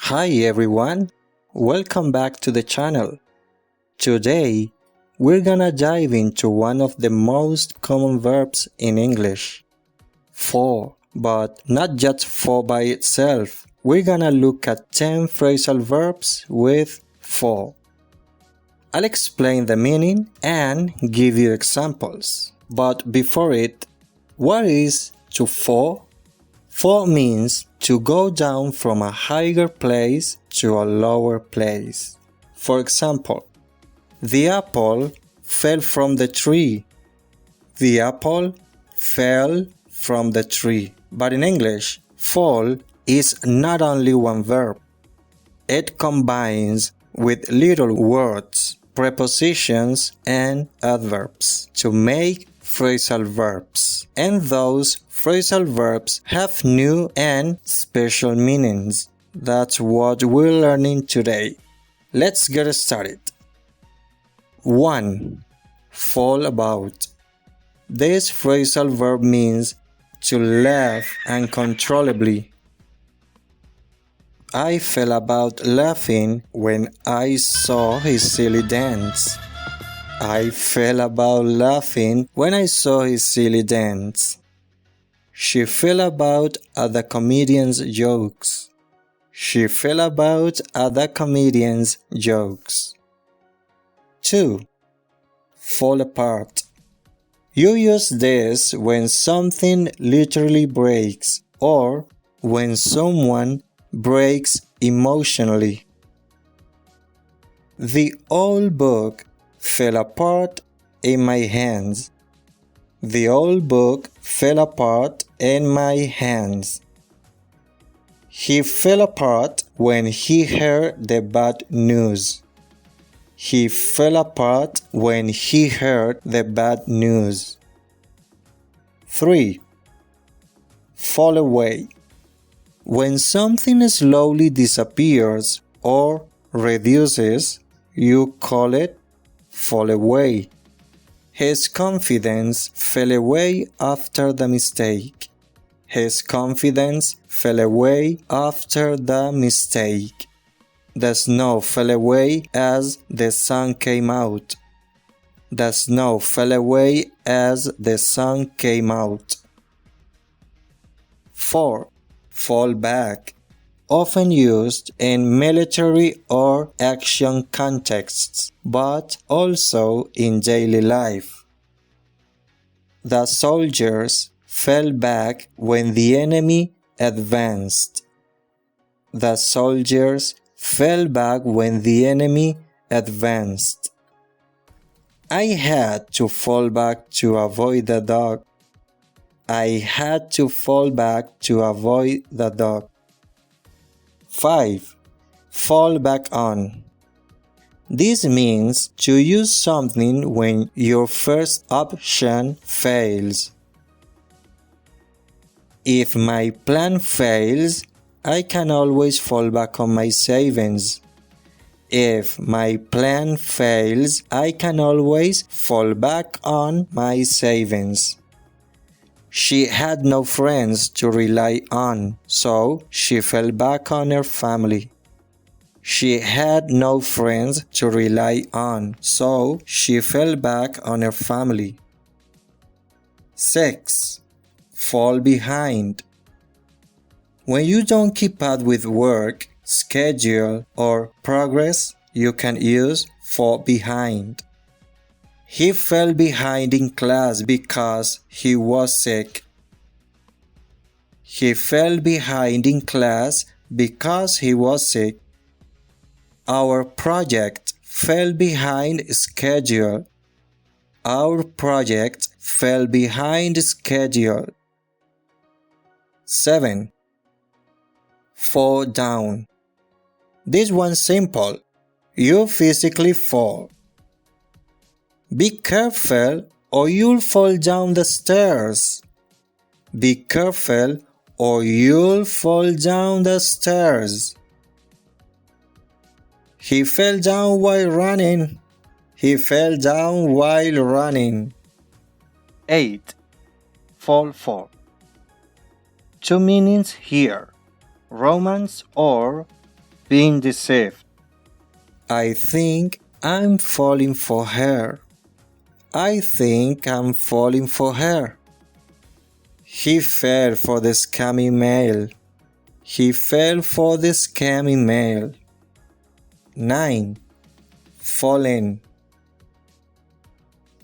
Hi everyone, welcome back to the channel. Today, we're gonna dive into one of the most common verbs in English. For, but not just for by itself. We're gonna look at 10 phrasal verbs with for. I'll explain the meaning and give you examples. But before it, what is to fall? Fall means to go down from a higher place to a lower place. For example, the apple fell from the tree. The apple fell from the tree. But in English, fall is not only one verb. It combines with little words, prepositions, and adverbs to make phrasal verbs. And those phrasal verbs have new and special meanings. That's what we're learning today. Let's get started. 1. Fall about. This phrasal verb means to laugh uncontrollably. I fell about laughing when I saw his silly dance. I fell about laughing when I saw his silly dance. She fell about at the comedian's jokes. She fell about at the comedian's jokes. 2. Fall apart. You use this when something literally breaks or when someone breaks emotionally. The old book fell apart in my hands. The old book fell apart in my hands. He fell apart when he heard the bad news. He fell apart when he heard the bad news. 3. Fall away. When something slowly disappears or reduces, you call it fall away. His confidence fell away after the mistake. His confidence fell away after the mistake. The snow fell away as the sun came out. The snow fell away as the sun came out. 4. Fall back. Often used in military or action contexts, but also in daily life. The soldiers fell back when the enemy advanced. The soldiers fell back when the enemy advanced. I had to fall back to avoid the dog. I had to fall back to avoid the dog. 5. Fall back on. This means to use something when your first option fails. If my plan fails, I can always fall back on my savings. If my plan fails, I can always fall back on my savings. She had no friends to rely on, so she fell back on her family. She had no friends to rely on, so she fell back on her family. 6. Fall behind. When you don't keep up with work, schedule, or progress, you can use fall behind. He fell behind in class because he was sick. He fell behind in class because he was sick. Our project fell behind schedule. Our project fell behind schedule. 7. Fall down. This one's simple. You physically fall. Be careful or you'll fall down the stairs. Be careful or you'll fall down the stairs. He fell down while running. He fell down while running. 8. Fall for. Two meanings here: romance or being deceived. I think I'm falling for her. I think I'm falling for her. He fell for the scam email. He fell for the scam email. 9. Fallen.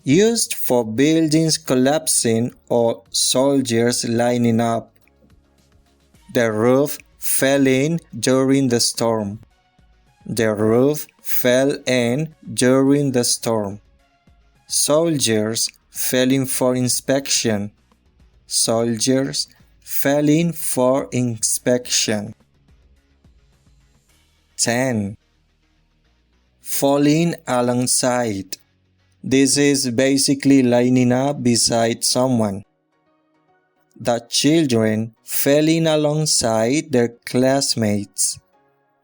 Used for buildings collapsing or soldiers lining up. The roof fell in during the storm. The roof fell in during the storm. Soldiers fell in for inspection. Soldiers fell in for inspection. 10. Falling alongside. This is basically lining up beside someone. The children fell in alongside their classmates.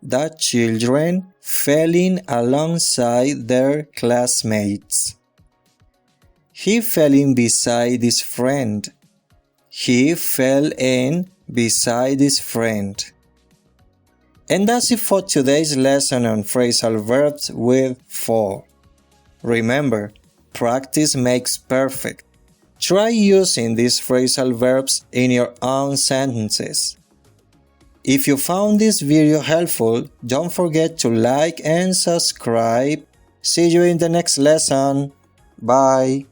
The children fell in alongside their classmates. He fell in beside his friend. He fell in beside his friend. And that's it for today's lesson on phrasal verbs with for. Remember, practice makes perfect. Try using these phrasal verbs in your own sentences. If you found this video helpful, don't forget to like and subscribe. See you in the next lesson. Bye.